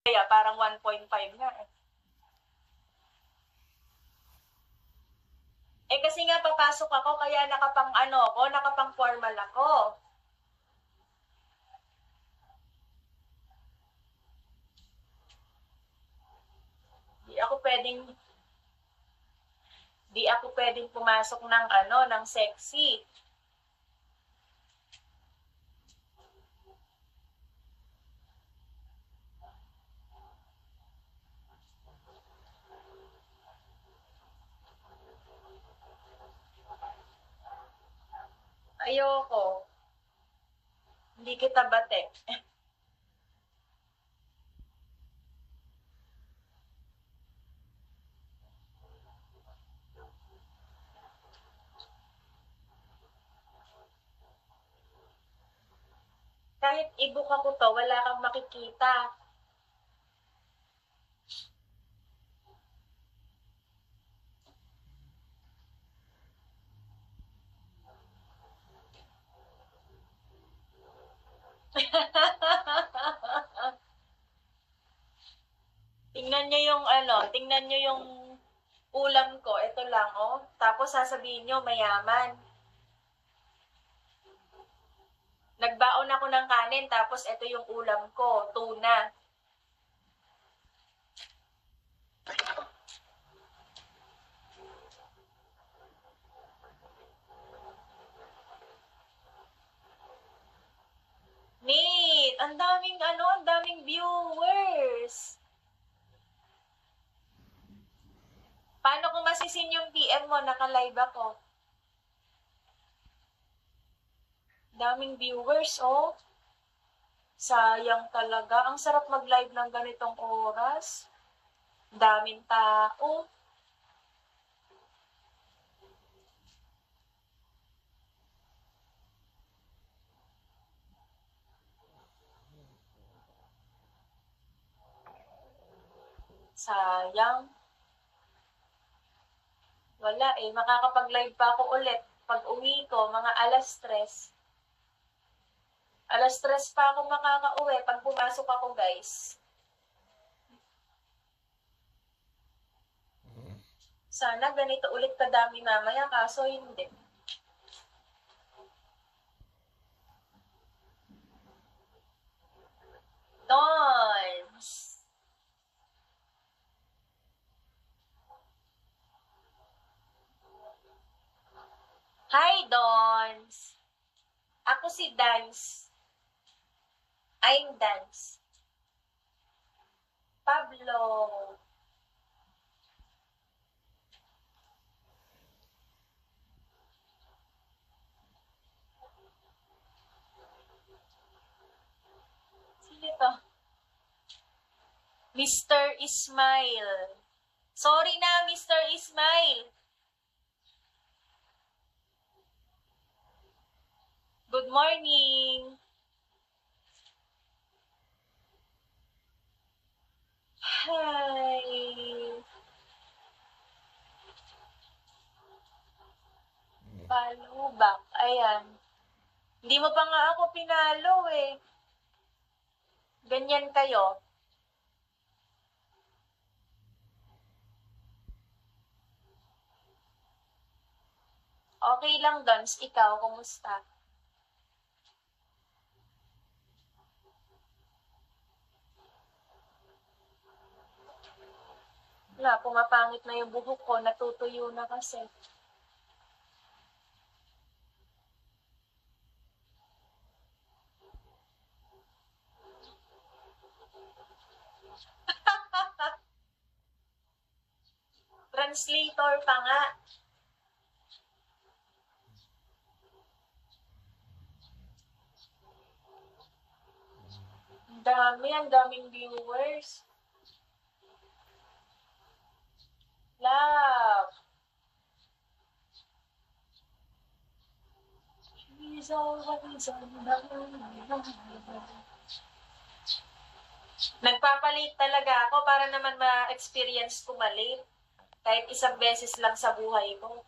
Kaya parang 1.5 nga eh. Eh kasi nga papasok ako kaya nakapang formal ako. Di ako pwedeng pumasok ng sexy. Ayoko. Hindi kita bate. Kahit i-book ako to, wala kang makikita. Tingnan nyo yung ulam ko. Ito lang, oh. Tapos sasabihin nyo, mayaman. Nagbaon ako ng kanin, tapos ito yung ulam ko, tuna. Nate, ang daming viewers. Paano kung masisin yung PM mo? Naka-live ako. Daming viewers, oh. Sayang talaga. Ang sarap mag-live ng ganitong oras. Daming tao. Sayang. Wala eh. Makakapag-live pa ako ulit. Pag uwi ko, mga alas 3. Alas 3 pa ako makakauwi pag pumasok ako, guys. Sana ganito ulit kadami mamaya, kaso hindi. Dons! Hi, Dons! Ako si Dance. I'm Dance. Pablo. Sino to? Mr. Ismail. Sorry na, Mr. Ismail. Good morning. Hi. Follow back. Ayan. Hindi mo pa nga ako pinalo eh. Ganyan kayo. Okay lang, Dons. Ikaw, kumusta? Wala, pumapangit na yung buhok ko. Natutuyo na kasi. Translator pa nga. Ang daming viewers. Love. Nagpapalit talaga ako para naman ma-experience ko malate. Kahit isang beses lang sa buhay ko.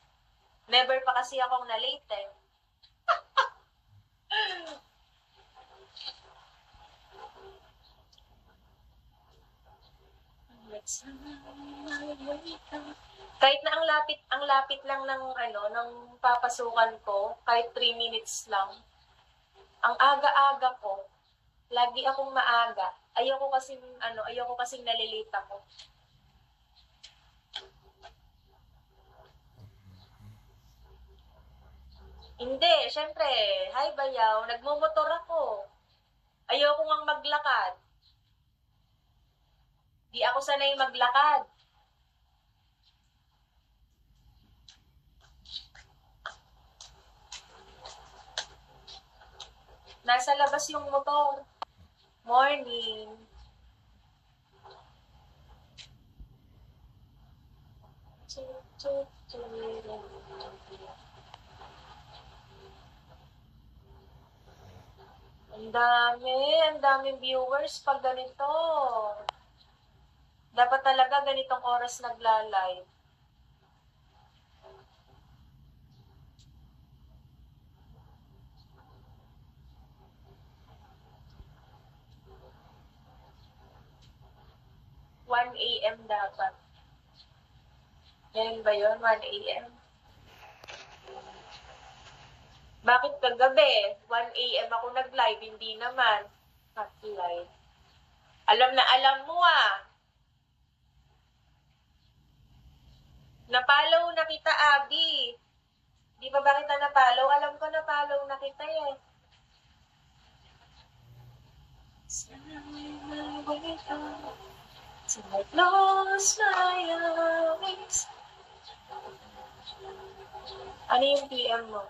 Never pa kasi akong na-late eh. Kahit na ang lapit lang ng ng papasukan ko, kahit 3 minutes lang. Ang aga-aga ko, lagi akong maaga. Ayoko kasing nalilate ako. Hindi, syempre, hi bayaw, nagmumotor ako. Ayoko ngang maglakad. Di ako sanay maglakad. Nasa labas yung motor. Morning. Ang daming viewers pag ganito. Dapat talaga ganitong oras nagla-live. AM dapat. Yan ba yun? 1 AM? Bakit kagabi? 1 AM ako nag-live, hindi naman. Not live. Alam na alam mo ah. Napalaw na kita, Abby. Di ba kita napalaw? Alam ko napalaw na kita eh. So I lost my eyes. Ano yung PM mo?